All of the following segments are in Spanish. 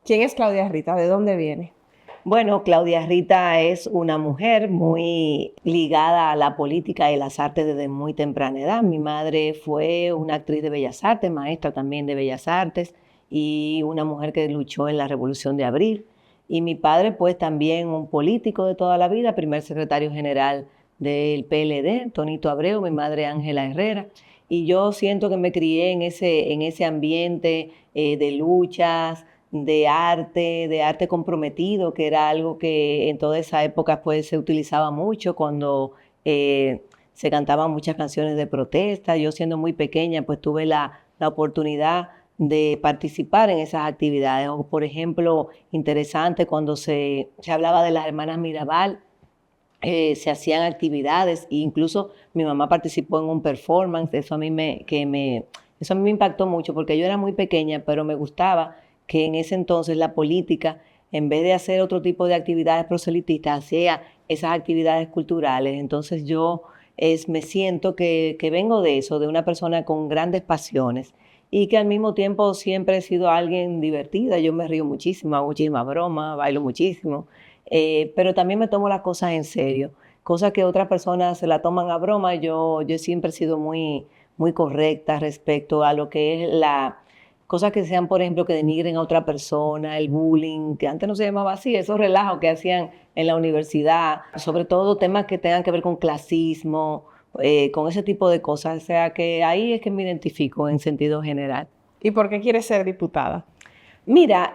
¿Quién es Claudia Rita? ¿De dónde viene? Bueno, Claudia Rita es una mujer muy ligada a la política y las artes desde muy temprana edad. Mi madre fue una actriz de Bellas Artes, maestra también de Bellas Artes, y una mujer que luchó en la Revolución de Abril. Y mi padre, pues también un político de toda la vida, primer secretario general del PLD, Tonito Abreu, mi madre Ángela Herrera. Y yo siento que me crié en ese ambiente de luchas, de arte comprometido, que era algo que en toda esa época pues se utilizaba mucho cuando se cantaban muchas canciones de protesta. Yo siendo muy pequeña pues tuve la oportunidad de participar en esas actividades. O por ejemplo, interesante cuando se hablaba de las hermanas Mirabal, se hacían actividades, e incluso mi mamá participó en un performance. Eso a mí me impactó mucho porque yo era muy pequeña, pero me gustaba que en ese entonces la política, en vez de hacer otro tipo de actividades proselitistas, hacía esas actividades culturales. Entonces yo me siento que vengo de eso, de una persona con grandes pasiones y que al mismo tiempo siempre he sido alguien divertida. Yo me río muchísimo, hago muchísimas bromas, bailo muchísimo, pero también me tomo las cosas en serio. Cosas que otras personas se la toman a broma, yo siempre he sido muy correcta respecto a lo que es cosas que sean, por ejemplo, que denigren a otra persona, el bullying, que antes no se llamaba así, esos relajos que hacían en la universidad, sobre todo temas que tengan que ver con clasismo, con ese tipo de cosas. O sea que ahí es que me identifico en sentido general. ¿Y por qué quieres ser diputada? Mira,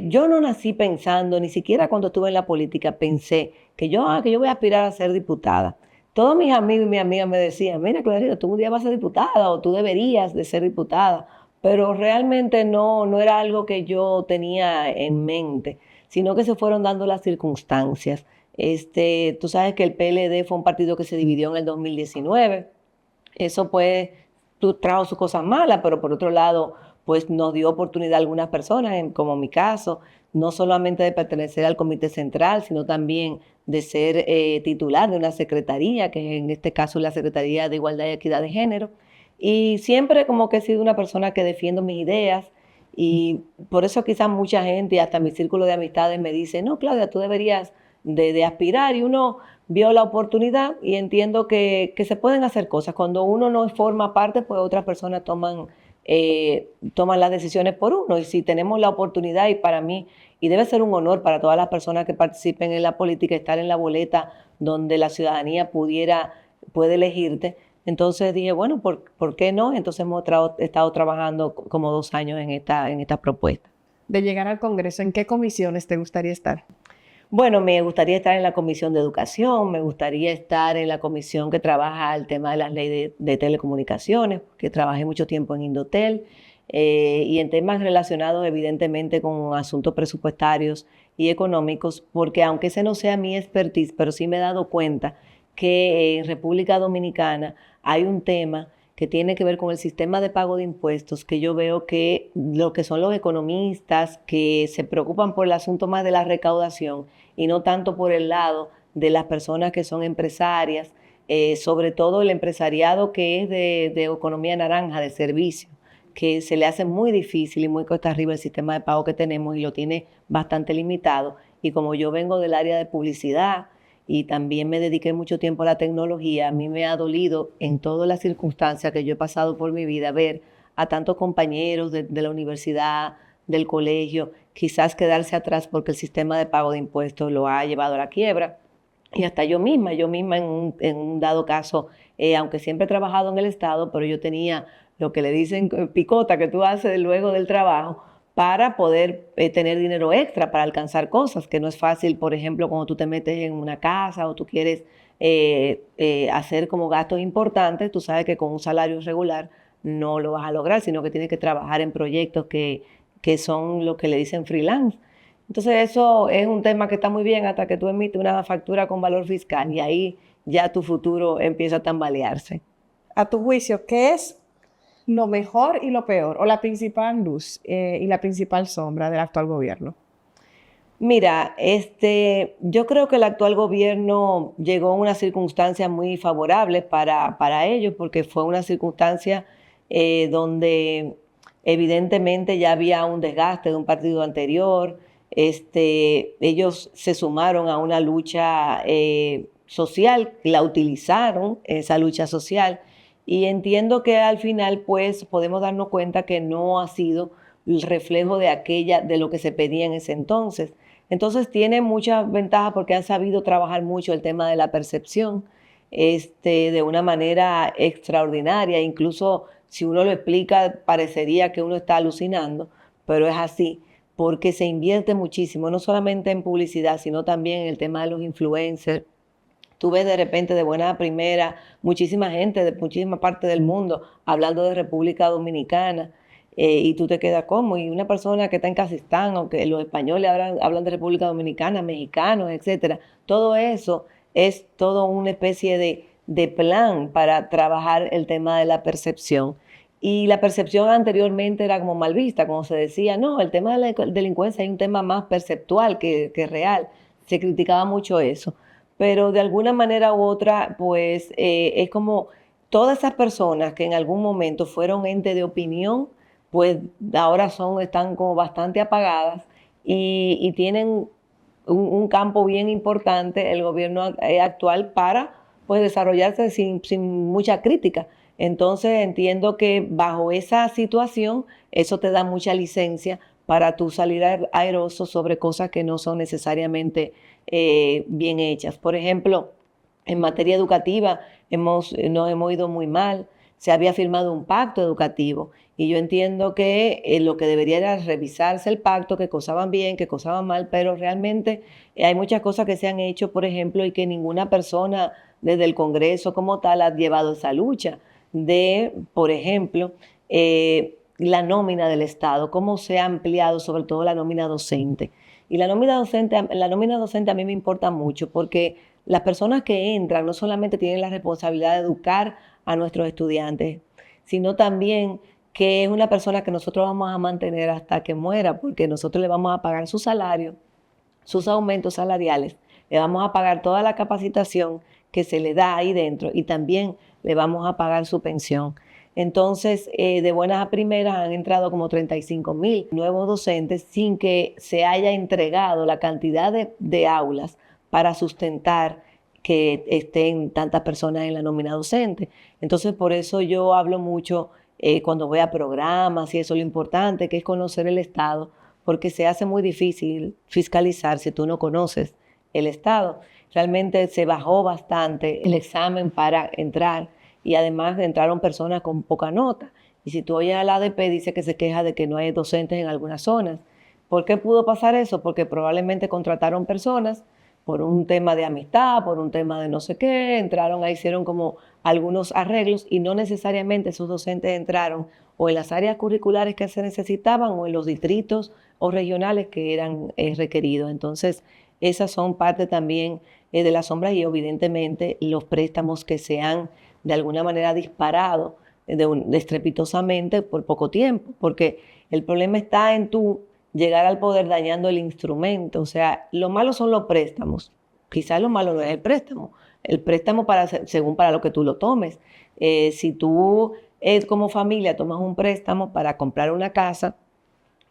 yo no nací pensando, ni siquiera cuando estuve en la política pensé que yo voy a aspirar a ser diputada. Todos mis amigos y mis amigas me decían, mira, Clarita, tú un día vas a ser diputada o tú deberías de ser diputada, pero realmente no era algo que yo tenía en mente, sino que se fueron dando las circunstancias. Tú sabes que el PLD fue un partido que se dividió en el 2019. Eso pues trajo sus cosas malas, pero por otro lado pues nos dio oportunidad a algunas personas, como mi caso, no solamente de pertenecer al comité central, sino también de ser titular de una secretaría, que en este caso es la Secretaría de Igualdad y Equidad de Género. Y siempre como que he sido una persona que defiendo mis ideas, y por eso quizás mucha gente y hasta mi círculo de amistades me dice, no, Claudia, tú deberías de aspirar, y uno vio la oportunidad y entiendo que se pueden hacer cosas. Cuando uno no forma parte, pues otras personas toman las decisiones por uno. Y si tenemos la oportunidad, y para mí, y debe ser un honor para todas las personas que participen en la política, estar en la boleta donde la ciudadanía puede elegirte. Entonces dije, bueno, ¿por qué no? Entonces hemos estado trabajando como 2 años en esta propuesta. De llegar al Congreso, ¿en qué comisiones te gustaría estar? Bueno, me gustaría estar en la Comisión de Educación, me gustaría estar en la comisión que trabaja el tema de las leyes de telecomunicaciones, que trabajé mucho tiempo en Indotel, y en temas relacionados evidentemente con asuntos presupuestarios y económicos, porque aunque ese no sea mi expertise, pero sí me he dado cuenta que en República Dominicana hay un tema que tiene que ver con el sistema de pago de impuestos, que yo veo que lo que son los economistas que se preocupan por el asunto más de la recaudación y no tanto por el lado de las personas que son empresarias, sobre todo el empresariado que es de economía naranja, de servicio, que se le hace muy difícil y muy cuesta arriba el sistema de pago que tenemos y lo tiene bastante limitado. Y como yo vengo del área de publicidad y también me dediqué mucho tiempo a la tecnología, a mí me ha dolido en todas las circunstancias que yo he pasado por mi vida ver a tantos compañeros de la universidad, del colegio, quizás quedarse atrás porque el sistema de pago de impuestos lo ha llevado a la quiebra. Y hasta yo misma en un dado caso, aunque siempre he trabajado en el Estado, pero yo tenía lo que le dicen picota que tú haces luego del trabajo para poder tener dinero extra para alcanzar cosas, que no es fácil. Por ejemplo, cuando tú te metes en una casa o tú quieres hacer como gastos importantes, tú sabes que con un salario regular no lo vas a lograr, sino que tienes que trabajar en proyectos que son lo que le dicen freelance. Entonces eso es un tema que está muy bien hasta que tú emites una factura con valor fiscal, y ahí ya tu futuro empieza a tambalearse. A tu juicio, ¿qué es lo mejor y lo peor, o la principal luz y la principal sombra del actual gobierno? Mira, yo creo que el actual gobierno llegó a una circunstancia muy favorable para ellos, porque fue una circunstancia donde Evidentemente ya había un desgaste de un partido anterior. Ellos se sumaron a una lucha social, la utilizaron, esa lucha social, y entiendo que al final pues podemos darnos cuenta que no ha sido el reflejo de lo que se pedía en ese entonces. Entonces tiene muchas ventajas porque han sabido trabajar mucho el tema de la percepción, de una manera extraordinaria. Incluso si uno lo explica, parecería que uno está alucinando, pero es así, porque se invierte muchísimo, no solamente en publicidad, sino también en el tema de los influencers. Tú ves de repente de buena primera muchísima gente de muchísimas partes del mundo hablando de República Dominicana, y tú te quedas como, y una persona que está en Kazajstán o que los españoles hablan de República Dominicana, mexicanos, etcétera. Todo eso es todo una especie de plan para trabajar el tema de la percepción. Y la percepción anteriormente era como mal vista, como se decía, no, el tema de la delincuencia es un tema más perceptual que real. Se criticaba mucho eso, pero de alguna manera u otra, pues es como todas esas personas que en algún momento fueron ente de opinión, pues ahora están como bastante apagadas y tienen un campo bien importante el gobierno actual para pues desarrollarse sin mucha crítica. Entonces entiendo que bajo esa situación eso te da mucha licencia para tú salir airoso sobre cosas que no son necesariamente bien hechas. Por ejemplo, en materia educativa nos hemos ido muy mal. Se había firmado un pacto educativo y yo entiendo que lo que debería era revisarse el pacto, que cosas van bien, que cosas van mal, pero realmente hay muchas cosas que se han hecho, por ejemplo, y que ninguna persona desde el Congreso como tal ha llevado esa lucha de, por ejemplo, la nómina del Estado, cómo se ha ampliado sobre todo la nómina docente. Y la nómina docente a mí me importa mucho porque las personas que entran no solamente tienen la responsabilidad de educar a nuestros estudiantes, sino también que es una persona que nosotros vamos a mantener hasta que muera, porque nosotros le vamos a pagar su salario, sus aumentos salariales, le vamos a pagar toda la capacitación que se le da ahí dentro y también le vamos a pagar su pensión. Entonces, de buenas a primeras han entrado como 35,000 nuevos docentes sin que se haya entregado la cantidad de aulas para sustentar que estén tantas personas en la nómina docente. Entonces, por eso yo hablo mucho cuando voy a programas y eso, lo importante que es conocer el Estado, porque se hace muy difícil fiscalizar si tú no conoces el Estado. Realmente se bajó bastante el examen para entrar y además entraron personas con poca nota. Y si tú oyes a la ADP, dice que se queja de que no hay docentes en algunas zonas. ¿Por qué pudo pasar eso? Porque probablemente contrataron personas por un tema de amistad, por un tema de no sé qué, entraron, hicieron como algunos arreglos y no necesariamente esos docentes entraron o en las áreas curriculares que se necesitaban o en los distritos o regionales que eran requeridos. Entonces, esas son parte también de las sombras y evidentemente los préstamos que se han de alguna manera disparado estrepitosamente por poco tiempo, porque el problema está en tú llegar al poder dañando el instrumento. O sea, lo malo son los préstamos. Quizás lo malo no es el préstamo según para lo que tú lo tomes. Si tú como familia tomas un préstamo para comprar una casa,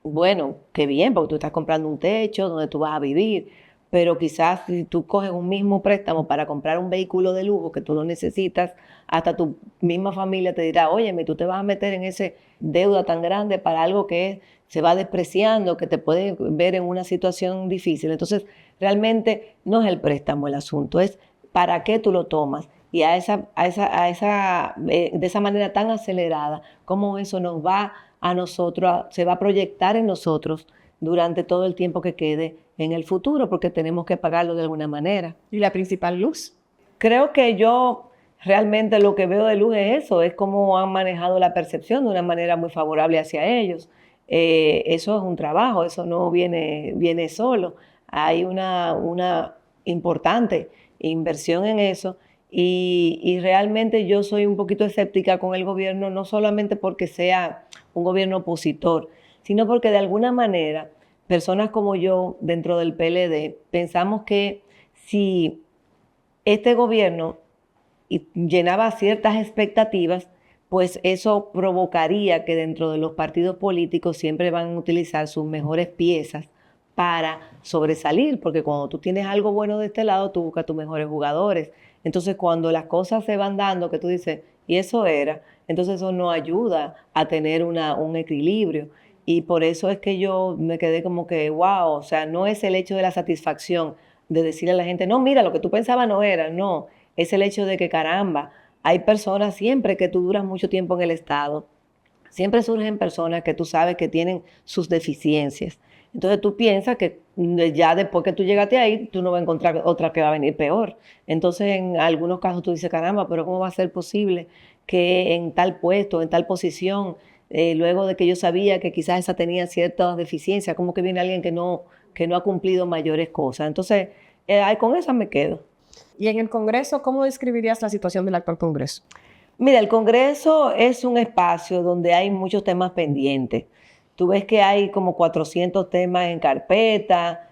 bueno, qué bien, porque tú estás comprando un techo donde tú vas a vivir, pero quizás si tú coges un mismo préstamo para comprar un vehículo de lujo que tú lo necesitas, hasta tu misma familia te dirá, óyeme, tú te vas a meter en esa deuda tan grande para algo que se va despreciando, que te puede ver en una situación difícil. Entonces, realmente no es el préstamo el asunto, es para qué tú lo tomas. Y de esa manera tan acelerada, cómo eso nos va a nosotros, se va a proyectar en nosotros durante todo el tiempo que quede en el futuro, porque tenemos que pagarlo de alguna manera. ¿Y la principal luz? Creo que yo realmente lo que veo de luz es eso, es cómo han manejado la percepción de una manera muy favorable hacia ellos. Eso es un trabajo, eso no viene solo. Hay una importante inversión en eso y realmente yo soy un poquito escéptica con el gobierno, no solamente porque sea un gobierno opositor, sino porque de alguna manera personas como yo dentro del PLD pensamos que si este gobierno llenaba ciertas expectativas, pues eso provocaría que dentro de los partidos políticos siempre van a utilizar sus mejores piezas para sobresalir, porque cuando tú tienes algo bueno de este lado, tú buscas tus mejores jugadores. Entonces, cuando las cosas se van dando, que tú dices, y eso era, entonces eso no ayuda a tener un equilibrio. Y por eso es que yo me quedé como que, wow, o sea, no es el hecho de la satisfacción de decirle a la gente, no, mira, lo que tú pensabas no era, no, es el hecho de que, caramba, hay personas siempre que tú duras mucho tiempo en el Estado, siempre surgen personas que tú sabes que tienen sus deficiencias. Entonces tú piensas que ya después que tú llegaste ahí, tú no vas a encontrar otra que va a venir peor. Entonces en algunos casos tú dices, caramba, pero ¿cómo va a ser posible que en tal puesto, en tal posición, luego de que yo sabía que quizás esa tenía ciertas deficiencias, como que viene alguien que no ha cumplido mayores cosas? Entonces, con esa me quedo. Y en el Congreso, ¿cómo describirías la situación del actual Congreso? Mira, el Congreso es un espacio donde hay muchos temas pendientes. Tú ves que hay como 400 temas en carpeta,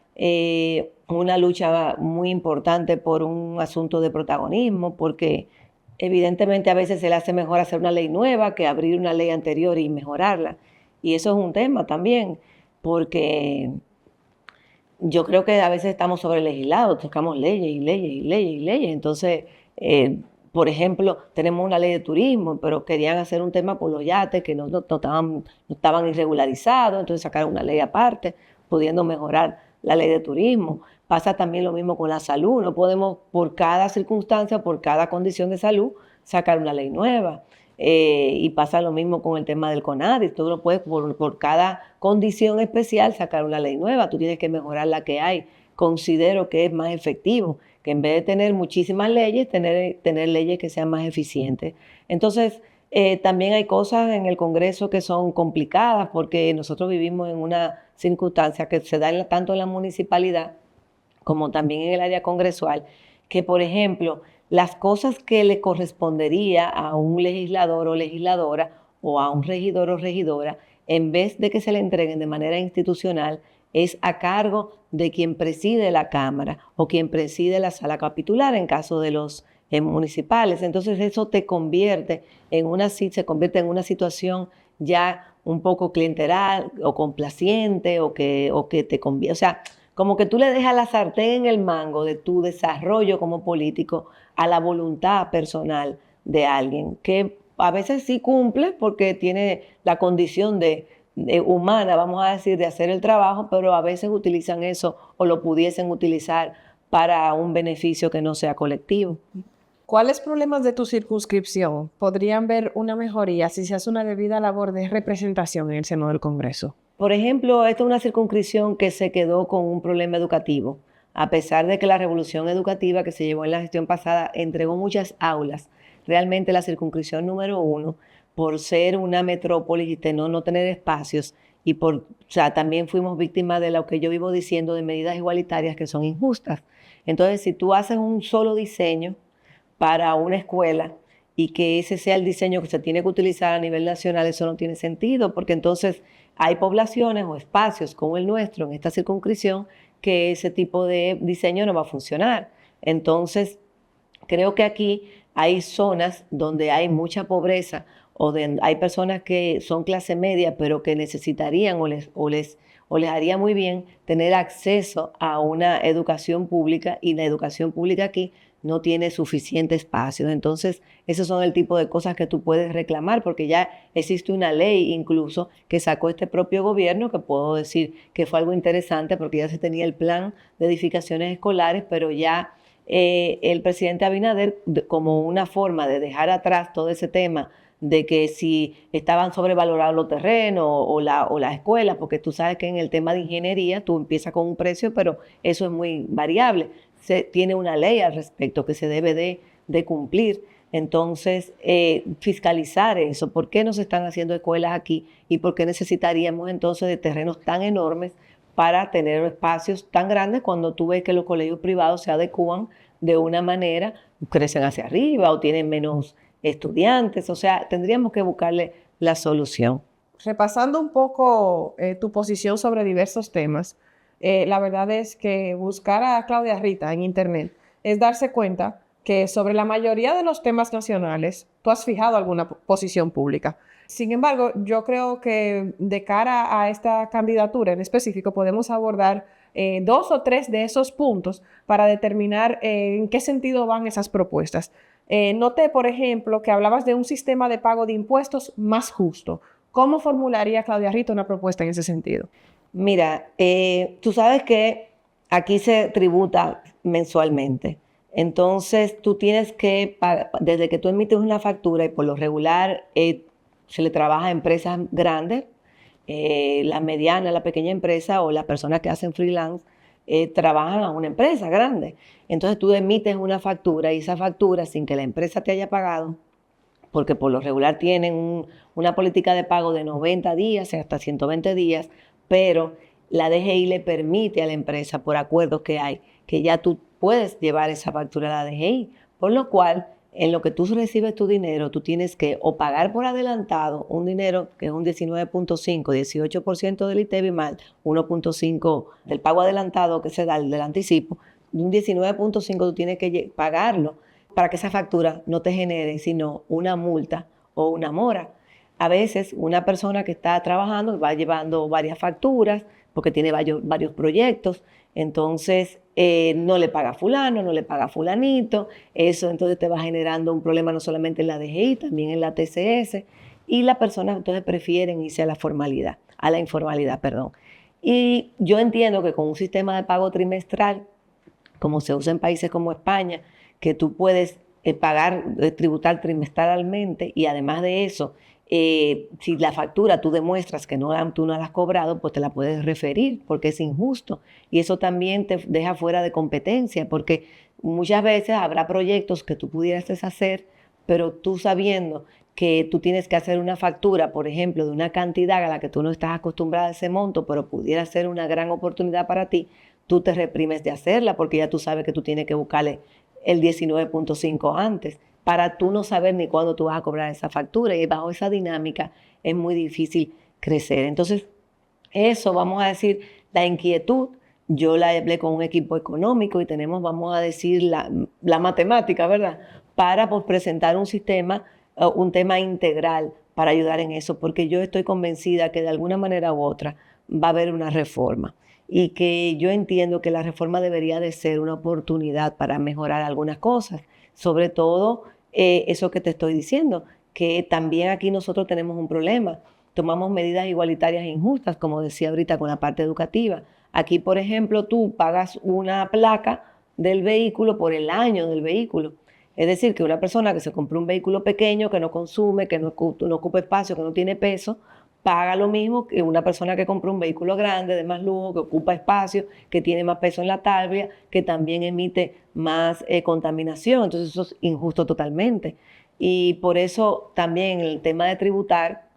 una lucha muy importante por un asunto de protagonismo, porque evidentemente a veces se le hace mejor hacer una ley nueva que abrir una ley anterior y mejorarla. Y eso es un tema también, porque yo creo que a veces estamos sobrelegislados, tocamos leyes y leyes y leyes y leyes. Entonces, por ejemplo, tenemos una ley de turismo, pero querían hacer un tema por los yates que no estaban irregularizados, entonces sacaron una ley aparte, pudiendo mejorar la ley de turismo. Pasa también lo mismo con la salud, no podemos por cada circunstancia, por cada condición de salud, sacar una ley nueva. Y pasa lo mismo con el tema del CONADI. Tú no puedes por cada condición especial sacar una ley nueva, tú tienes que mejorar la que hay. Considero que es más efectivo, que en vez de tener muchísimas leyes, tener leyes que sean más eficientes. Entonces, también hay cosas en el Congreso que son complicadas porque nosotros vivimos en una circunstancia que se da tanto en la municipalidad como también en el área congresual, que por ejemplo, las cosas que le correspondería a un legislador o legisladora o a un regidor o regidora, en vez de que se le entreguen de manera institucional, es a cargo de quien preside la Cámara o quien preside la sala capitular en caso de los municipales. Entonces eso se convierte en una situación ya un poco clientelar o complaciente o que te conviene. O sea, como que tú le dejas la sartén en el mango de tu desarrollo como político a la voluntad personal de alguien, que a veces sí cumple porque tiene la condición humana, vamos a decir, de hacer el trabajo, pero a veces utilizan eso o lo pudiesen utilizar para un beneficio que no sea colectivo. ¿Cuáles problemas de tu circunscripción podrían ver una mejoría si se hace una debida labor de representación en el seno del Congreso? Por ejemplo, esta es una circunscripción que se quedó con un problema educativo. A pesar de que la revolución educativa que se llevó en la gestión pasada entregó muchas aulas, realmente la circunscripción número 1, por ser una metrópolis y no tener espacios, y también fuimos víctimas de lo que yo vivo diciendo de medidas igualitarias que son injustas. Entonces, si tú haces un solo diseño para una escuela y que ese sea el diseño que se tiene que utilizar a nivel nacional, eso no tiene sentido, porque entonces hay poblaciones o espacios como el nuestro en esta circunscripción que ese tipo de diseño no va a funcionar. Entonces, creo que aquí hay zonas donde hay mucha pobreza o hay personas que son clase media, pero que necesitarían o les haría muy bien tener acceso a una educación pública, y la educación pública aquí no tiene suficiente espacio. Entonces, esos son el tipo de cosas que tú puedes reclamar, porque ya existe una ley incluso que sacó este propio gobierno, que puedo decir que fue algo interesante porque ya se tenía el plan de edificaciones escolares, pero ya el presidente Abinader, como una forma de dejar atrás todo ese tema de que si estaban sobrevalorados los terrenos o las escuelas, porque tú sabes que en el tema de ingeniería tú empiezas con un precio, pero eso es muy variable. Se tiene una ley al respecto que se debe de cumplir. Entonces, fiscalizar eso. ¿Por qué no se están haciendo escuelas aquí? ¿Y por qué necesitaríamos entonces de terrenos tan enormes para tener espacios tan grandes cuando tú ves que los colegios privados se adecúan de una manera, crecen hacia arriba o tienen menos estudiantes? O sea, tendríamos que buscarle la solución. Repasando un poco tu posición sobre diversos temas, la verdad es que buscar a Claudia Rita en internet es darse cuenta que sobre la mayoría de los temas nacionales tú has fijado alguna posición pública. Sin embargo, yo creo que de cara a esta candidatura en específico podemos abordar 2 o 3 de esos puntos para determinar en qué sentido van esas propuestas. Noté, por ejemplo, que hablabas de un sistema de pago de impuestos más justo. ¿Cómo formularía Claudia Rita una propuesta en ese sentido? Mira, tú sabes que aquí se tributa mensualmente. Entonces, tú tienes que, desde que tú emites una factura, y por lo regular se le trabaja a empresas grandes, la mediana, la pequeña empresa o las personas que hacen freelance, trabajan a una empresa grande. Entonces, tú emites una factura y esa factura, sin que la empresa te haya pagado, porque por lo regular tienen una política de pago de 90 días hasta 120 días, pero la DGI le permite a la empresa, por acuerdos que hay, que ya tú puedes llevar esa factura a la DGI, por lo cual, en lo que tú recibes tu dinero, tú tienes que o pagar por adelantado un dinero que es un 19.5, 18% del ITEVI más 1.5 del pago adelantado que se da del anticipo, un 19.5 tú tienes que pagarlo para que esa factura no te genere sino una multa o una mora. A veces una persona que está trabajando va llevando varias facturas porque tiene varios proyectos, entonces no le paga a fulano, no le paga a fulanito, eso entonces te va generando un problema no solamente en la DGI, también en la TCS, y las personas entonces prefieren irse a la informalidad, perdón. Y yo entiendo que con un sistema de pago trimestral, como se usa en países como España, que tú puedes tributar trimestralmente y además de eso, si la factura tú demuestras que tú no la has cobrado, pues te la puedes referir porque es injusto. Y eso también te deja fuera de competencia porque muchas veces habrá proyectos que tú pudieras hacer, pero tú sabiendo que tú tienes que hacer una factura, por ejemplo, de una cantidad a la que tú no estás acostumbrada a ese monto, pero pudiera ser una gran oportunidad para ti, tú te reprimes de hacerla porque ya tú sabes que tú tienes que buscarle el 19.5 antes, para tú no saber ni cuándo tú vas a cobrar esa factura y bajo esa dinámica es muy difícil crecer. Entonces, eso, vamos a decir, la inquietud, yo la hablé con un equipo económico y tenemos, vamos a decir, la matemática, ¿verdad? Para pues, presentar un sistema, un tema integral para ayudar en eso, porque yo estoy convencida que de alguna manera u otra va a haber una reforma y que yo entiendo que la reforma debería de ser una oportunidad para mejorar algunas cosas, sobre todo eso que te estoy diciendo, que también aquí nosotros tenemos un problema. Tomamos medidas igualitarias e injustas, como decía ahorita con la parte educativa. Aquí, por ejemplo, tú pagas una placa del vehículo por el año del vehículo. Es decir, que una persona que se compró un vehículo pequeño, que no consume, que no ocupa espacio, que no tiene peso, paga lo mismo que una persona que compró un vehículo grande, de más lujo, que ocupa espacio, que tiene más peso en la tabla, que también emite más contaminación. Entonces eso es injusto totalmente. Y por eso también el tema de tributar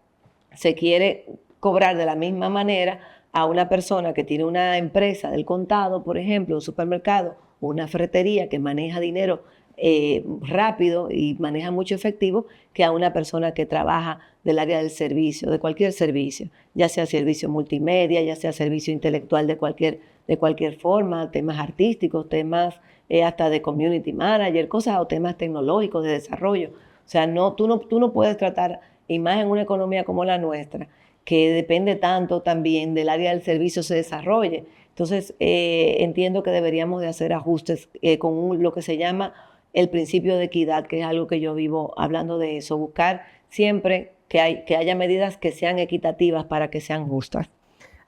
se quiere cobrar de la misma manera a una persona que tiene una empresa del contado, por ejemplo, un supermercado o una ferretería que maneja dinero rápido y maneja mucho efectivo, que a una persona que trabaja del área del servicio, de cualquier servicio, ya sea servicio multimedia, ya sea servicio intelectual de cualquier forma, temas artísticos, temas hasta de community manager, cosas o temas tecnológicos de desarrollo. O sea, tú no puedes tratar, y más en una economía como la nuestra, que depende tanto también del área del servicio se desarrolle. Entonces, entiendo que deberíamos de hacer ajustes con lo que se llama el principio de equidad, que es algo que yo vivo hablando de eso, buscar siempre que haya medidas que sean equitativas para que sean justas.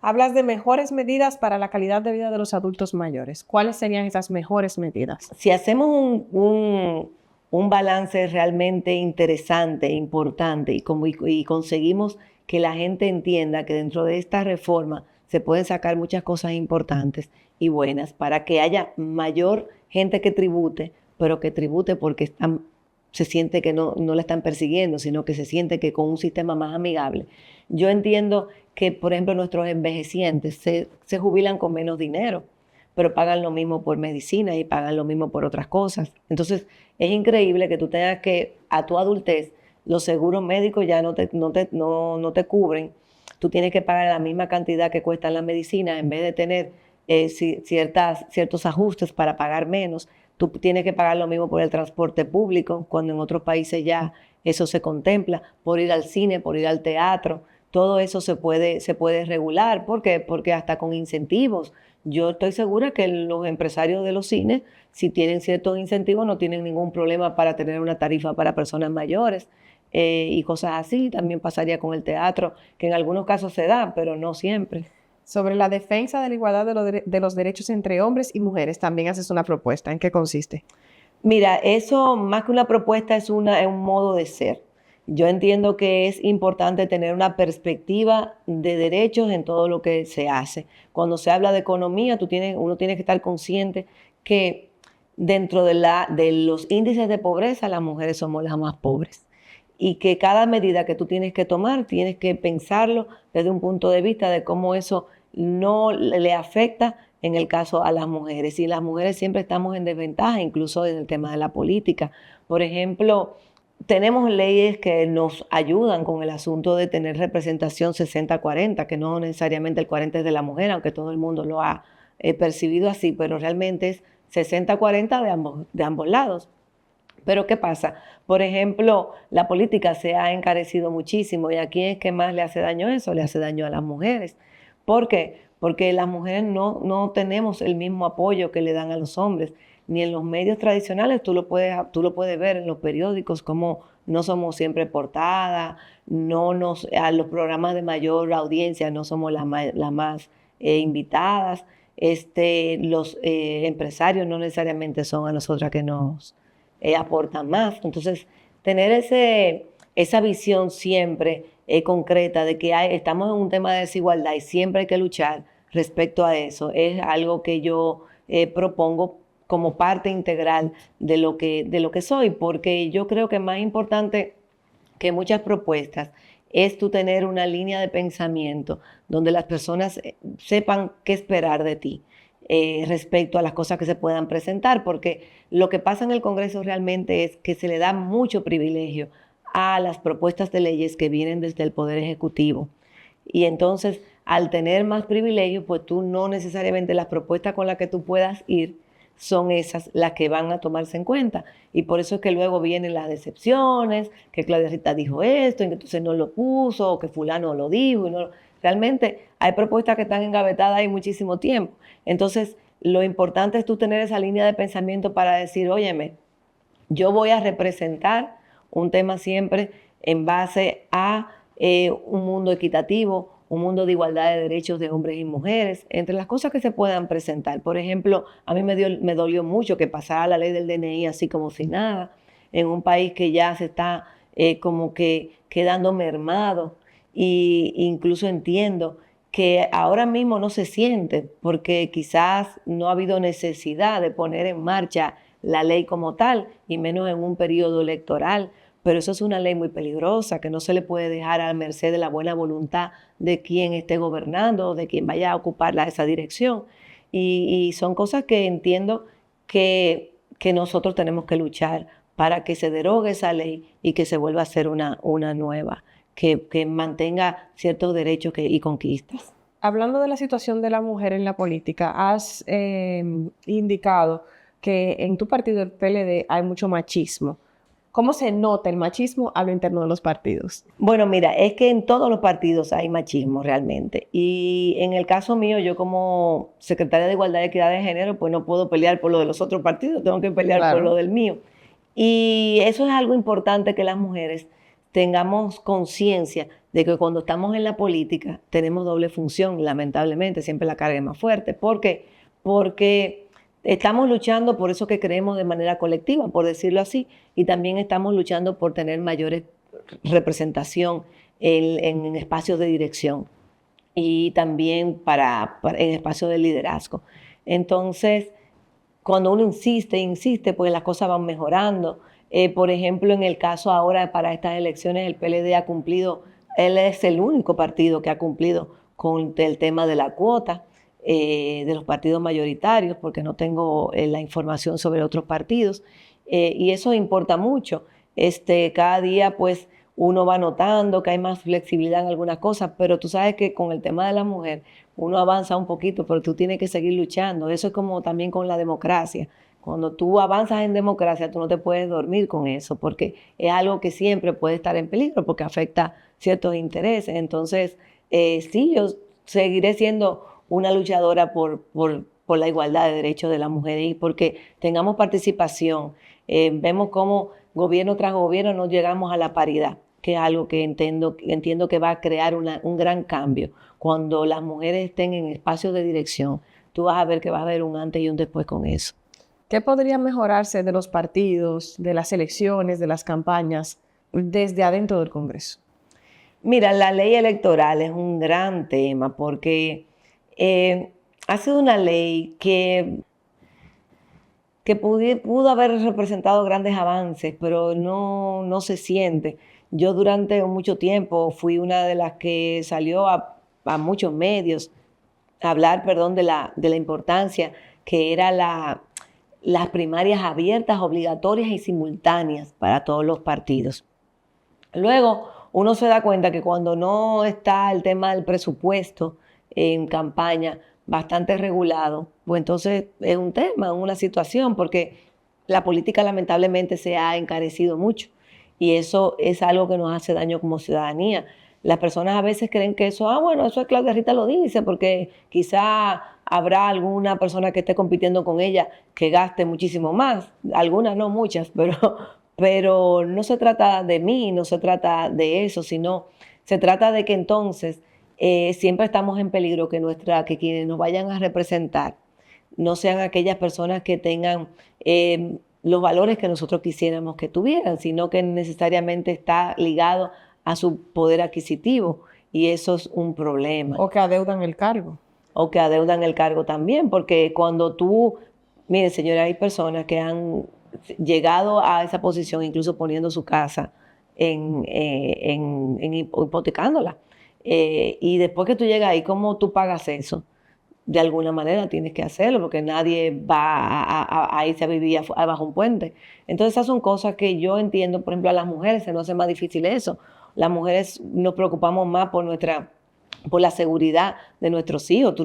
Hablas de mejores medidas para la calidad de vida de los adultos mayores. ¿Cuáles serían esas mejores medidas? Si hacemos un balance realmente interesante, importante y conseguimos que la gente entienda que dentro de esta reforma se pueden sacar muchas cosas importantes y buenas para que haya mayor gente que tribute, pero que tribute porque se siente que no la están persiguiendo, sino que se siente que con un sistema más amigable. Yo entiendo que, por ejemplo, nuestros envejecientes se jubilan con menos dinero, pero pagan lo mismo por medicina y pagan lo mismo por otras cosas. Entonces, es increíble que tú tengas que, a tu adultez, los seguros médicos ya no te cubren. Tú tienes que pagar la misma cantidad que cuesta la medicina en vez de tener ciertos ajustes para pagar menos. Tú tienes que pagar lo mismo por el transporte público, cuando en otros países ya eso se contempla, por ir al cine, por ir al teatro. Todo eso se puede regular. ¿Por qué? Porque hasta con incentivos. Yo estoy segura que los empresarios de los cines, si tienen ciertos incentivos, no tienen ningún problema para tener una tarifa para personas mayores y cosas así. También pasaría con el teatro, que en algunos casos se da, pero no siempre. Sobre la defensa de la igualdad de los derechos entre hombres y mujeres, también haces una propuesta. ¿En qué consiste? Mira, eso más que una propuesta es un modo de ser. Yo entiendo que es importante tener una perspectiva de derechos en todo lo que se hace. Cuando se habla de economía, uno tiene que estar consciente que dentro de los índices de pobreza, las mujeres somos las más pobres. Y que cada medida que tú tienes que tomar, tienes que pensarlo desde un punto de vista de cómo eso no le afecta en el caso a las mujeres. Y las mujeres siempre estamos en desventaja, incluso en el tema de la política. Por ejemplo, tenemos leyes que nos ayudan con el asunto de tener representación 60-40, que no necesariamente el 40 es de la mujer, aunque todo el mundo lo ha percibido así, pero realmente es 60-40 de ambos lados. Pero ¿qué pasa? Por ejemplo, la política se ha encarecido muchísimo y ¿a quién es que más le hace daño eso? Le hace daño a las mujeres. ¿Por qué? Porque las mujeres no tenemos el mismo apoyo que le dan a los hombres. Ni en los medios tradicionales, tú lo puedes ver en los periódicos, como no somos siempre portada, a los programas de mayor audiencia no somos las más invitadas. Los empresarios no necesariamente son a nosotras que nos aportan más. Entonces, tener esa visión siempre concreta de que estamos en un tema de desigualdad y siempre hay que luchar respecto a eso, es algo que yo propongo como parte integral de lo que soy, porque yo creo que más importante que muchas propuestas es tú tener una línea de pensamiento donde las personas sepan qué esperar de ti. Respecto a las cosas que se puedan presentar, porque lo que pasa en el Congreso realmente es que se le da mucho privilegio a las propuestas de leyes que vienen desde el Poder Ejecutivo. Y entonces, al tener más privilegios, pues tú no necesariamente las propuestas con las que tú puedas ir son esas las que van a tomarse en cuenta. Y por eso es que luego vienen las decepciones, que Claudia Rita dijo esto, y que entonces no lo puso, o que fulano lo dijo. Realmente hay propuestas que están engavetadas ahí muchísimo tiempo. Entonces, lo importante es tú tener esa línea de pensamiento para decir, óyeme, yo voy a representar un tema siempre en base a un mundo equitativo, un mundo de igualdad de derechos de hombres y mujeres, entre las cosas que se puedan presentar. Por ejemplo, a mí me dolió mucho que pasara la ley del DNI así como si nada, en un país que ya se está como que quedando mermado, y incluso entiendo que ahora mismo no se siente porque quizás no ha habido necesidad de poner en marcha la ley como tal, y menos en un periodo electoral. Pero eso es una ley muy peligrosa que no se le puede dejar a merced de la buena voluntad de quien esté gobernando o de quien vaya a ocupar esa dirección. Y son cosas que entiendo que nosotros tenemos que luchar para que se derogue esa ley y que se vuelva a hacer una nueva, que mantenga ciertos derechos y conquistas. Hablando de la situación de la mujer en la política, has indicado que en tu partido, el PLD, hay mucho machismo. ¿Cómo se nota el machismo a lo interno de los partidos? Bueno, mira, es que en todos los partidos hay machismo realmente. Y en el caso mío, yo como secretaria de Igualdad y Equidad de Género, pues no puedo pelear por lo de los otros partidos, tengo que pelear por lo del mío. Y eso es algo importante, que las mujeres tengamos conciencia de que cuando estamos en la política tenemos doble función, lamentablemente, siempre la carga es más fuerte. ¿Por qué? Porque estamos luchando por eso que creemos de manera colectiva, por decirlo así, y también estamos luchando por tener mayor representación en espacios de dirección y también en espacios de liderazgo. Entonces, cuando uno insiste, pues las cosas van mejorando. Por ejemplo, en el caso ahora para estas elecciones, el PLD ha cumplido, él es el único partido que ha cumplido con el tema de la cuota de los partidos mayoritarios, porque no tengo la información sobre otros partidos, y eso importa mucho. Cada día pues uno va notando que hay más flexibilidad en algunas cosas, pero tú sabes que con el tema de la mujer uno avanza un poquito, pero tú tienes que seguir luchando. Eso es como también con la democracia. Cuando tú avanzas en democracia, tú no te puedes dormir con eso, porque es algo que siempre puede estar en peligro, porque afecta ciertos intereses. Entonces, sí, yo seguiré siendo una luchadora por la igualdad de derechos de las mujeres y porque tengamos participación. Vemos cómo gobierno tras gobierno no llegamos a la paridad, que es algo que entiendo que va a crear un gran cambio. Cuando las mujeres estén en espacios de dirección, tú vas a ver que va a haber un antes y un después con eso. ¿Qué podría mejorarse de los partidos, de las elecciones, de las campañas, desde adentro del Congreso? Mira, la ley electoral es un gran tema porque ha sido una ley que pudo haber representado grandes avances, pero no se siente. Yo durante mucho tiempo fui una de las que salió a muchos medios a hablar, perdón, de la importancia que era las primarias abiertas, obligatorias y simultáneas para todos los partidos. Luego uno se da cuenta que cuando no está el tema del presupuesto en campaña bastante regulado, pues entonces es un tema, una situación, porque la política lamentablemente se ha encarecido mucho y eso es algo que nos hace daño como ciudadanía. Las personas a veces creen que eso, bueno, eso es Claudia Rita lo dice, porque quizá habrá alguna persona que esté compitiendo con ella que gaste muchísimo más, algunas no muchas, pero no se trata de mí, no se trata de eso, sino se trata de que entonces siempre estamos en peligro que quienes nos vayan a representar no sean aquellas personas que tengan los valores que nosotros quisiéramos que tuvieran, sino que necesariamente está ligado a su poder adquisitivo y eso es un problema. O que adeudan el cargo. O que adeudan el cargo también, porque cuando tú, mire señora, hay personas que han llegado a esa posición incluso poniendo su casa hipotecándola. Y después que tú llegas ahí, ¿cómo tú pagas eso? De alguna manera tienes que hacerlo porque nadie va a irse a vivir bajo un puente. Entonces esas son cosas que yo entiendo, por ejemplo, a las mujeres se nos hace más difícil eso. Las mujeres nos preocupamos más por la seguridad de nuestros hijos.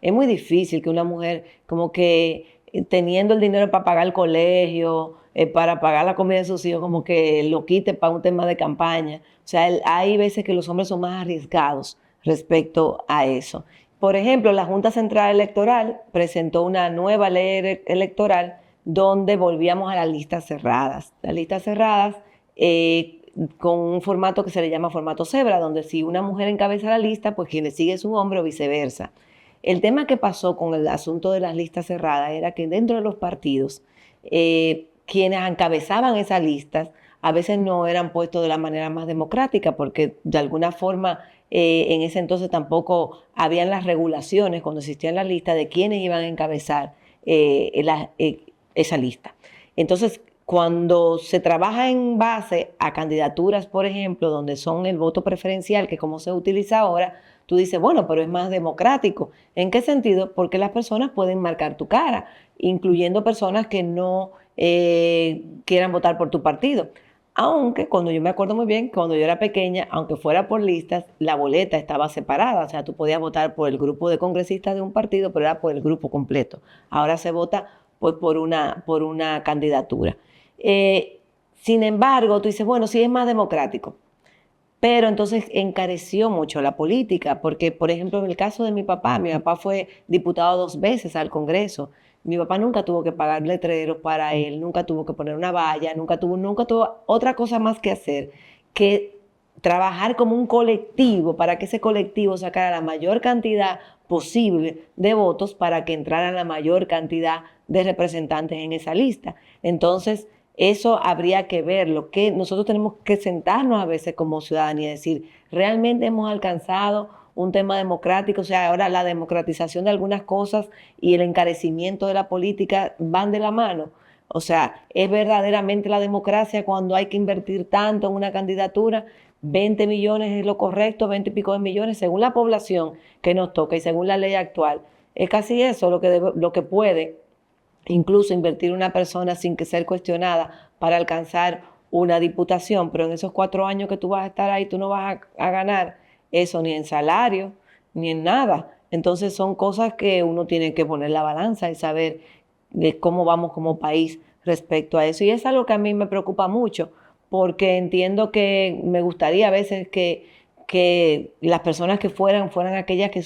Es muy difícil que una mujer como que teniendo el dinero para pagar el colegio, para pagar la comida de sus hijos, como que lo quite para un tema de campaña. O sea, hay veces que los hombres son más arriesgados respecto a eso. Por ejemplo, la Junta Central Electoral presentó una nueva ley electoral donde volvíamos a las listas cerradas. Las listas cerradas con un formato que se le llama formato cebra, donde si una mujer encabeza la lista, pues quien le sigue es un hombre o viceversa. El tema que pasó con el asunto de las listas cerradas era que dentro de los partidos, quienes encabezaban esas listas a veces no eran puestos de la manera más democrática, porque de alguna forma en ese entonces tampoco habían las regulaciones cuando existían las listas de quiénes iban a encabezar esa lista. Entonces, cuando se trabaja en base a candidaturas, por ejemplo, donde son el voto preferencial, que como se utiliza ahora, tú dices, bueno, pero es más democrático. ¿En qué sentido? Porque las personas pueden marcar tu cara, incluyendo personas que no quieran votar por tu partido. Aunque cuando yo me acuerdo muy bien, cuando yo era pequeña, aunque fuera por listas, la boleta estaba separada. O sea, tú podías votar por el grupo de congresistas de un partido, pero era por el grupo completo. Ahora se vota pues, por una candidatura. Sin embargo, tú dices, bueno, sí es más democrático. Pero entonces encareció mucho la política, porque, por ejemplo, en el caso de mi papá fue diputado 2 veces al Congreso. Mi papá nunca tuvo que pagar letreros para él, nunca tuvo que poner una valla, nunca tuvo otra cosa más que hacer que trabajar como un colectivo para que ese colectivo sacara la mayor cantidad posible de votos para que entrara la mayor cantidad de representantes en esa lista. Entonces, eso habría que verlo, que nosotros tenemos que sentarnos a veces como ciudadanía y decir, ¿realmente hemos alcanzado un tema democrático? O sea, ahora la democratización de algunas cosas y el encarecimiento de la política van de la mano. O sea, ¿es verdaderamente la democracia cuando hay que invertir tanto en una candidatura? 20 millones es lo correcto, 20 y pico de millones, según la población que nos toca y según la ley actual. Es casi eso lo que puede incluso invertir una persona sin que ser cuestionada para alcanzar una diputación, pero en esos 4 años que tú vas a estar ahí, tú no vas a ganar eso ni en salario, ni en nada. Entonces son cosas que uno tiene que poner la balanza y saber de cómo vamos como país respecto a eso. Y es algo que a mí me preocupa mucho, porque entiendo que me gustaría a veces que las personas que fueran aquellas que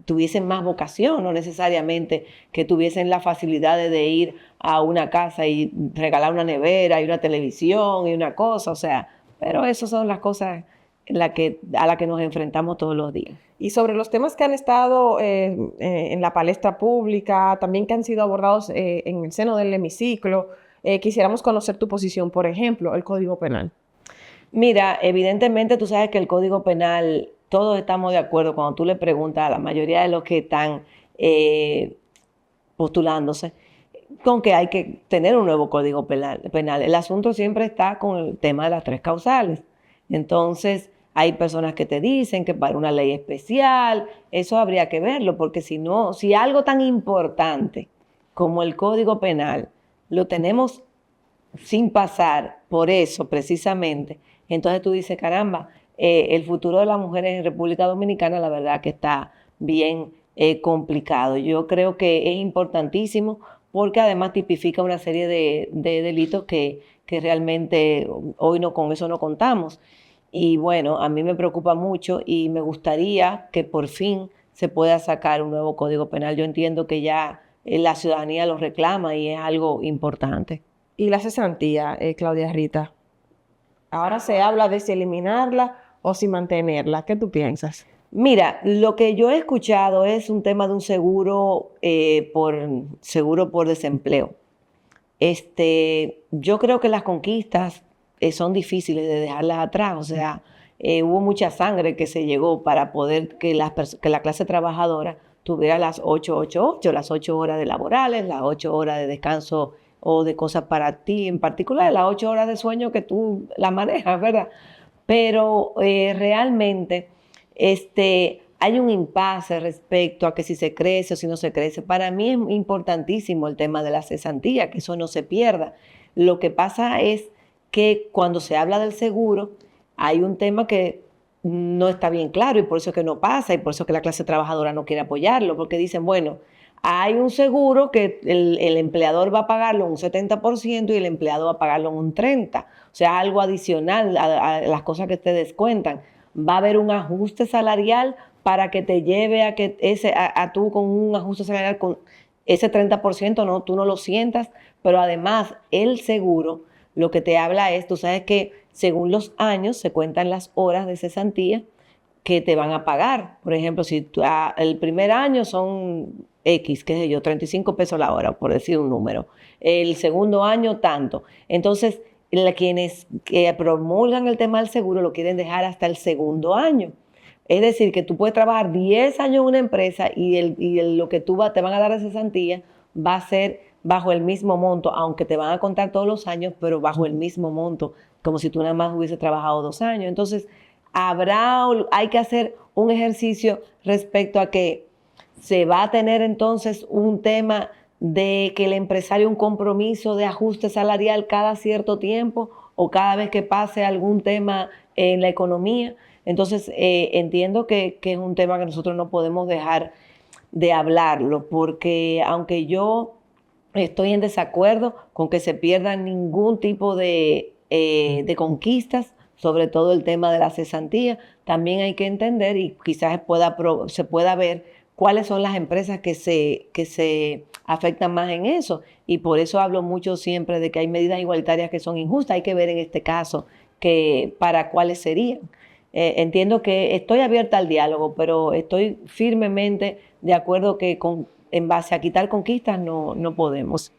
tuviesen más vocación, no necesariamente que tuviesen las facilidades de ir a una casa y regalar una nevera y una televisión y una cosa, o sea, pero esas son las cosas a las que nos enfrentamos todos los días. Y sobre los temas que han estado en la palestra pública, también que han sido abordados en el seno del hemiciclo, quisiéramos conocer tu posición, por ejemplo, el Código Penal. Mira, evidentemente tú sabes que el Código Penal, todos estamos de acuerdo cuando tú le preguntas a la mayoría de los que están postulándose, con que hay que tener un nuevo Código Penal. El asunto siempre está con el tema de las 3 causales. Entonces, hay personas que te dicen que para una ley especial, eso habría que verlo, porque si no, si algo tan importante como el Código Penal lo tenemos sin pasar por eso precisamente, entonces tú dices, caramba, el futuro de las mujeres en República Dominicana la verdad que está bien complicado. Yo creo que es importantísimo porque además tipifica una serie de delitos que realmente hoy no, con eso no contamos. Y bueno, a mí me preocupa mucho y me gustaría que por fin se pueda sacar un nuevo Código Penal. Yo entiendo que ya la ciudadanía lo reclama y es algo importante. Y la cesantía, Claudia Rita. Ahora se habla de si eliminarla o si mantenerla. ¿Qué tú piensas? Mira, lo que yo he escuchado es un tema de un seguro por desempleo. Yo creo que las conquistas son difíciles de dejarlas atrás, o sea, hubo mucha sangre que se llegó para poder que la clase trabajadora tuviera las 8, las 8 horas de laborales, las 8 horas de descanso o de cosas para ti en particular, las 8 horas de sueño que tú la manejas, ¿verdad? Pero realmente hay un impasse respecto a que si se crece o si no se crece. Para mí es importantísimo el tema de la cesantía, que eso no se pierda. Lo que pasa es que cuando se habla del seguro, hay un tema que no está bien claro y por eso es que no pasa y por eso es que la clase trabajadora no quiere apoyarlo, porque dicen, bueno, hay un seguro que el empleador va a pagarlo un 70% y el empleado va a pagarlo un 30%. O sea, algo adicional a las cosas que te descuentan. Va a haber un ajuste salarial para que te lleve a que tú con un ajuste salarial con ese 30%, no, tú no lo sientas, pero además el seguro lo que te habla es, tú sabes que según los años se cuentan las horas de cesantía que te van a pagar. Por ejemplo, si el primer año son X, qué sé yo, 35 pesos la hora, por decir un número. El segundo año, tanto. Entonces, quienes promulgan el tema del seguro lo quieren dejar hasta el segundo año. Es decir, que tú puedes trabajar 10 años en una empresa y lo que te van a dar de cesantía va a ser bajo el mismo monto, aunque te van a contar todos los años, pero bajo el mismo monto, como si tú nada más hubiese trabajado 2 años. Entonces, hay que hacer un ejercicio respecto a que se va a tener entonces un tema de que el empresario un compromiso de ajuste salarial cada cierto tiempo o cada vez que pase algún tema en la economía. Entonces, entiendo que es un tema que nosotros no podemos dejar de hablarlo, porque aunque yo estoy en desacuerdo con que se pierda ningún tipo de conquistas, sobre todo el tema de la cesantía, también hay que entender y quizás se pueda ver cuáles son las empresas que se afectan más en eso. Y por eso hablo mucho siempre de que hay medidas igualitarias que son injustas. Hay que ver en este caso para cuáles serían. Entiendo que estoy abierta al diálogo, pero estoy firmemente de acuerdo que en base a quitar conquistas no podemos.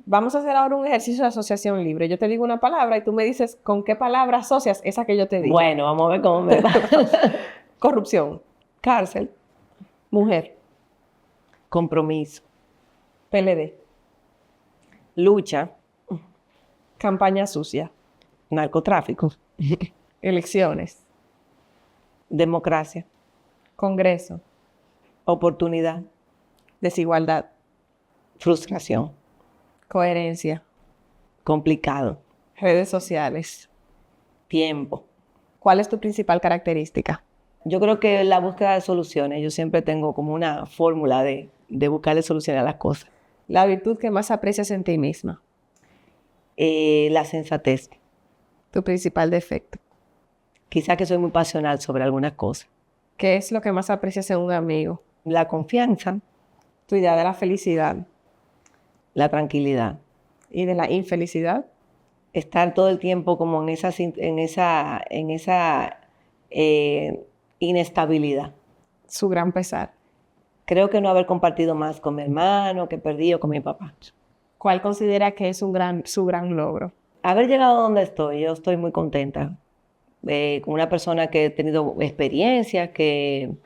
Vamos a hacer ahora un ejercicio de asociación libre. Yo te digo una palabra y tú me dices con qué palabra asocias esa que yo te digo. Bueno, vamos a ver cómo me va. Corrupción. Cárcel. Mujer. Compromiso. PLD. Lucha. Campaña sucia. Narcotráfico. Elecciones. Democracia. Congreso. Oportunidad. Desigualdad. Frustración. Coherencia. Complicado. Redes sociales. Tiempo. ¿Cuál es tu principal característica? Yo creo que la búsqueda de soluciones, yo siempre tengo como una fórmula de buscarle soluciones a las cosas. La virtud que más aprecias en ti misma. La sensatez. Tu principal defecto. Quizás que soy muy pasional sobre algunas cosas. ¿Qué es lo que más aprecias en un amigo? La confianza, Tu idea de la felicidad la tranquilidad. y de la infelicidad. Estar todo el tiempo como en esa inestabilidad. Su gran pesar. Creo que no haber compartido más con mi hermano, que perdí, o con mi papá. ¿Cuál considera que es su gran logro? Haber llegado a donde estoy, yo estoy muy contenta. Con una persona que he tenido experiencias, que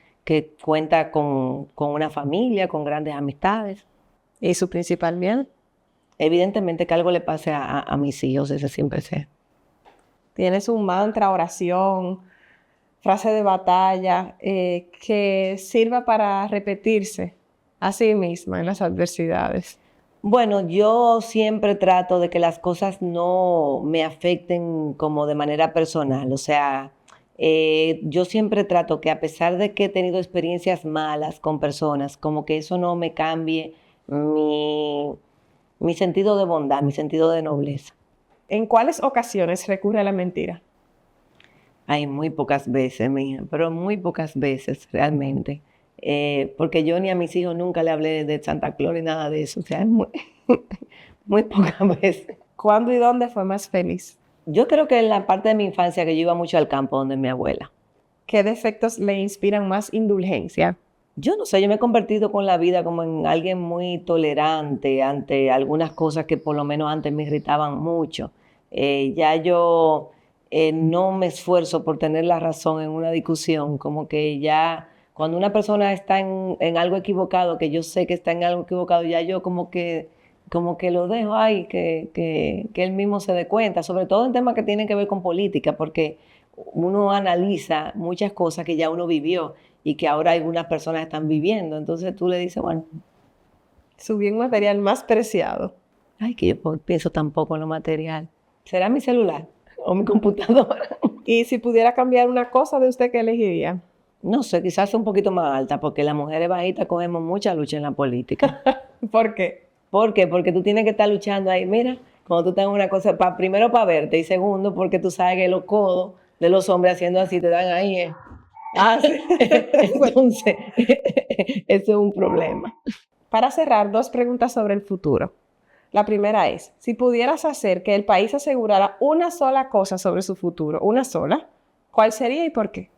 cuenta con una familia, con grandes amistades. ¿Y su principal miedo? Evidentemente que algo le pase a mis hijos, ese siempre sé. ¿Tienes un mantra, oración, frase de batalla que sirva para repetirse a sí misma en las adversidades? Bueno, yo siempre trato de que las cosas no me afecten como de manera personal. O sea, yo siempre trato que a pesar de que he tenido experiencias malas con personas, como que eso no me cambie mi sentido de bondad, mi sentido de nobleza. ¿En cuáles ocasiones recurre a la mentira? Hay muy pocas veces, mija, pero muy pocas veces realmente. Porque yo ni a mis hijos nunca le hablé de Santa Claus ni nada de eso. O sea, es muy, muy pocas veces. ¿Cuándo y dónde fue más feliz? Yo creo que en la parte de mi infancia que yo iba mucho al campo donde mi abuela. ¿Qué defectos le inspiran más indulgencia? Yo no sé, yo me he convertido con la vida como en alguien muy tolerante ante algunas cosas que por lo menos antes me irritaban mucho. Ya yo no me esfuerzo por tener la razón en una discusión, como que ya cuando una persona está en algo equivocado, que yo sé que está en algo equivocado, ya yo como que lo dejo ahí, que él mismo se dé cuenta, sobre todo en temas que tienen que ver con política, porque uno analiza muchas cosas que ya uno vivió y que ahora algunas personas están viviendo. Entonces tú le dices, bueno, Su bien material más preciado. ay, que yo pienso tampoco en lo material. ¿Será mi celular o mi computadora? Y si pudiera cambiar una cosa de usted, ¿qué elegiría? No sé, quizás un poquito más alta, porque las mujeres bajitas cogemos mucha lucha en la política. ¿Por qué? ¿Por qué? Porque tú tienes que estar luchando ahí. Mira, cuando tú tengas una cosa, primero para verte y segundo porque tú sabes que los codos de los hombres haciendo así te dan ahí. Ah, sí. Entonces, eso es un problema. Para cerrar, dos preguntas sobre el futuro. La primera es, si pudieras hacer que el país asegurara una sola cosa sobre su futuro, una sola, ¿cuál sería y por qué?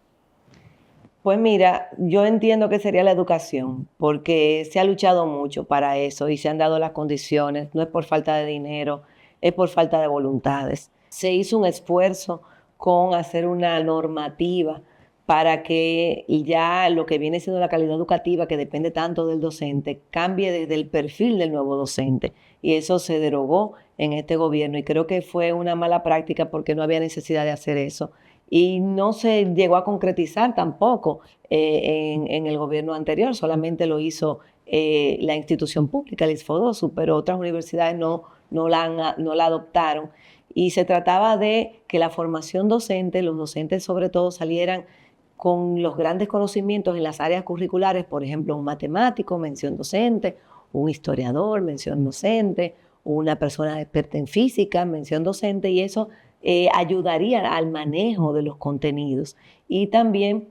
Pues mira, yo entiendo que sería la educación, porque se ha luchado mucho para eso y se han dado las condiciones, no es por falta de dinero, es por falta de voluntades. Se hizo un esfuerzo con hacer una normativa para que ya lo que viene siendo la calidad educativa, que depende tanto del docente, cambie desde el perfil del nuevo docente. Y eso se derogó en este gobierno y creo que fue una mala práctica porque no había necesidad de hacer eso. Y no se llegó a concretizar tampoco en el gobierno anterior, solamente lo hizo la institución pública, el ISFODOSU, pero otras universidades no la adoptaron. Y se trataba de que la formación docente, los docentes sobre todo, salieran con los grandes conocimientos en las áreas curriculares, por ejemplo, un matemático, mención docente, un historiador, mención docente, una persona experta en física, mención docente, y eso ayudaría al manejo de los contenidos. Y también,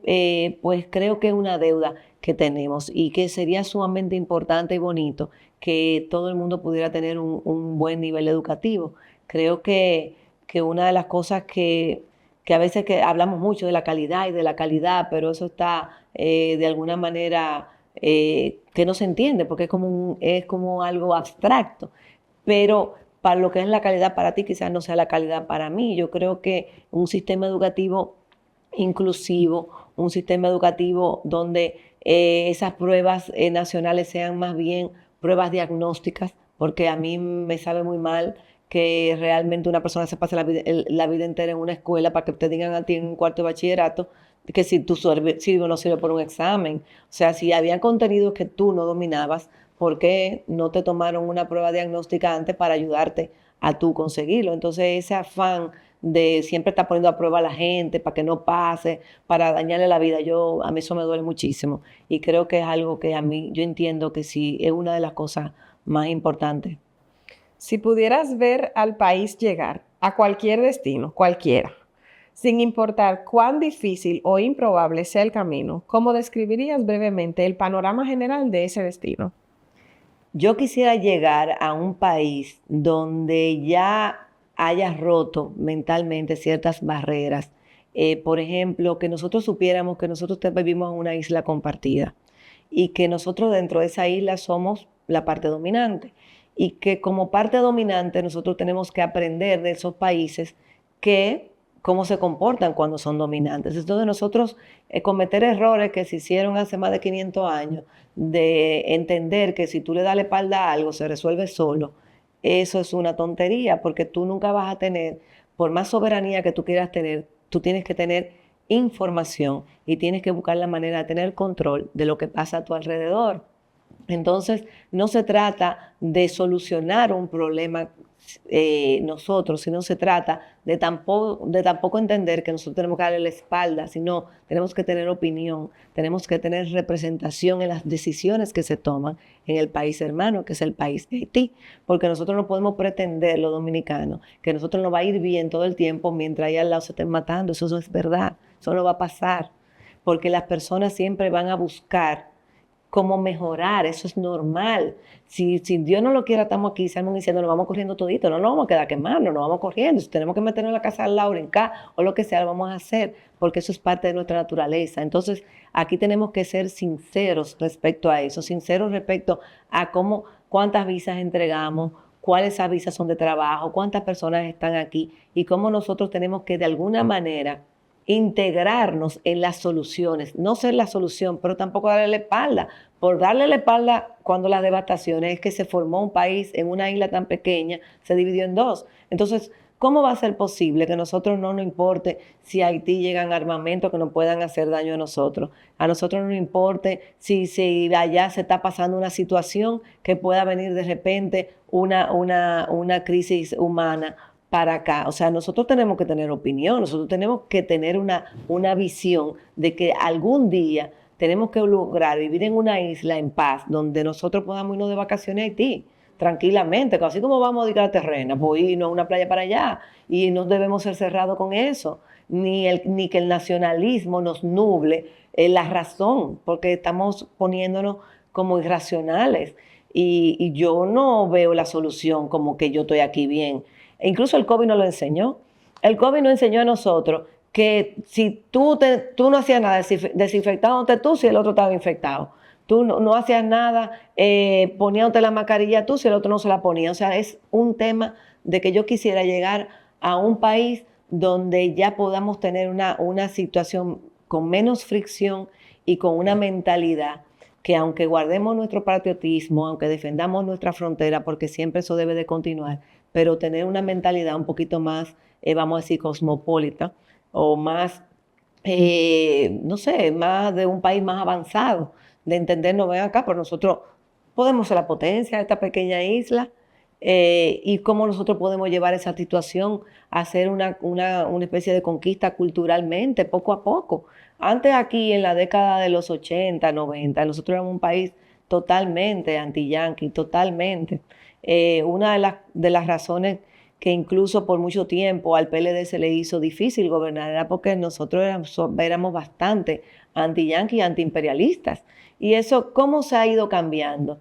pues creo que es una deuda que tenemos y que sería sumamente importante y bonito que todo el mundo pudiera tener un buen nivel educativo. Creo que una de las cosas que a veces que hablamos mucho de la calidad y de la calidad, pero eso está de alguna manera que no se entiende porque es como algo abstracto. Pero para lo que es la calidad para ti, quizás no sea la calidad para mí. Yo creo que un sistema educativo inclusivo, un sistema educativo donde esas pruebas nacionales sean más bien pruebas diagnósticas, porque a mí me sabe muy mal que realmente una persona se pase la vida entera en una escuela para que te digan a ti en un cuarto de bachillerato que si tú sirve o no sirve por un examen. O sea, si había contenidos que tú no dominabas, ¿por qué no te tomaron una prueba diagnóstica antes para ayudarte a tú conseguirlo. Entonces ese afán de siempre estar poniendo a prueba a la gente para que no pase, para dañarle la vida, a mí eso me duele muchísimo. Y creo que es algo que a mí, yo entiendo que sí, es una de las cosas más importantes. Si pudieras ver al país llegar a cualquier destino, cualquiera, sin importar cuán difícil o improbable sea el camino, ¿cómo describirías brevemente el panorama general de ese destino? Yo quisiera llegar a un país donde ya haya roto mentalmente ciertas barreras. Por ejemplo, que nosotros supiéramos que nosotros vivimos en una isla compartida y que nosotros dentro de esa isla somos la parte dominante y que como parte dominante nosotros tenemos que aprender de esos países que cómo se comportan cuando son dominantes. Entonces nosotros cometer errores que se hicieron hace más de 500 años, de entender que si tú le das la espalda a algo se resuelve solo, eso es una tontería porque tú nunca vas a tener, por más soberanía que tú quieras tener, tú tienes que tener información y tienes que buscar la manera de tener control de lo que pasa a tu alrededor. Entonces, no se trata de solucionar un problema nosotros, sino se trata de tampoco entender que nosotros tenemos que darle la espalda, sino tenemos que tener opinión, tenemos que tener representación en las decisiones que se toman en el país hermano, que es el país de Haití, porque nosotros no podemos pretender, los dominicanos, que nosotros nos va a ir bien todo el tiempo mientras ahí al lado se estén matando. Eso no es verdad, eso no va a pasar, porque las personas siempre van a buscar cómo mejorar, eso es normal. Si Dios no lo quiera, estamos aquí, estamos diciendo, nos vamos corriendo todito, no nos vamos a quedar quemando, nos vamos corriendo. Si tenemos que meternos en la casa al lado, brincar o lo que sea, lo vamos a hacer, porque eso es parte de nuestra naturaleza. Entonces, aquí tenemos que ser sinceros respecto a eso, sinceros respecto a cuántas visas entregamos, cuáles esas visas son de trabajo, cuántas personas están aquí y cómo nosotros tenemos que de alguna manera integrarnos en las soluciones, no ser la solución, pero tampoco darle la espalda. Por darle la espalda cuando las devastaciones es que se formó un país en una isla tan pequeña, se dividió en dos. Entonces, ¿cómo va a ser posible que a nosotros no nos importe si a Haití llegan armamentos que nos puedan hacer daño a nosotros? A nosotros no nos importe si allá se está pasando una situación que pueda venir de repente una crisis humana para acá. O sea, nosotros tenemos que tener opinión, nosotros tenemos que tener una visión de que algún día tenemos que lograr vivir en una isla en paz, donde nosotros podamos irnos de vacaciones a Haití, tranquilamente, así como vamos a ir a la terrena, pues irnos a una playa para allá, y no debemos ser cerrados con eso, ni que el nacionalismo nos nuble la razón, porque estamos poniéndonos como irracionales, y yo no veo la solución como que yo estoy aquí bien. E incluso el COVID nos lo enseñó. El COVID nos enseñó a nosotros que si tú no hacías nada desinfectándote tú si el otro estaba infectado. Tú no hacías nada poniéndote la mascarilla tú si el otro no se la ponía. O sea, es un tema de que yo quisiera llegar a un país donde ya podamos tener una situación con menos fricción y con una mentalidad que aunque guardemos nuestro patriotismo, aunque defendamos nuestra frontera, porque siempre eso debe de continuar, pero tener una mentalidad un poquito más, vamos a decir, cosmopolita o más, no sé, más de un país más avanzado, de entendernos, ven acá, pero nosotros podemos ser la potencia de esta pequeña isla y cómo nosotros podemos llevar esa situación a hacer una especie de conquista culturalmente, poco a poco. Antes aquí, en la década de los 80, 90, nosotros éramos un país totalmente anti-yanqui, totalmente. Una de las razones que incluso por mucho tiempo al PLD se le hizo difícil gobernar era porque nosotros éramos bastante anti-yanqui y anti-imperialistas. Y eso, ¿cómo se ha ido cambiando?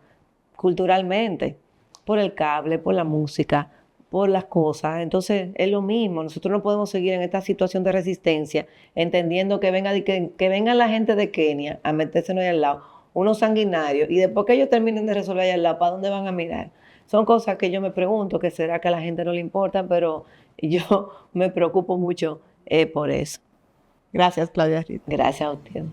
Culturalmente, por el cable, por la música, por las cosas. Entonces, es lo mismo. Nosotros no podemos seguir en esta situación de resistencia, entendiendo que vengan la gente de Kenia a metérsenos ahí al lado, unos sanguinarios, y después que ellos terminen de resolver allá al lado, ¿para dónde van a mirar? Son cosas que yo me pregunto, que será que a la gente no le importa, pero yo me preocupo mucho por eso. Gracias, Claudia. Gracias a usted.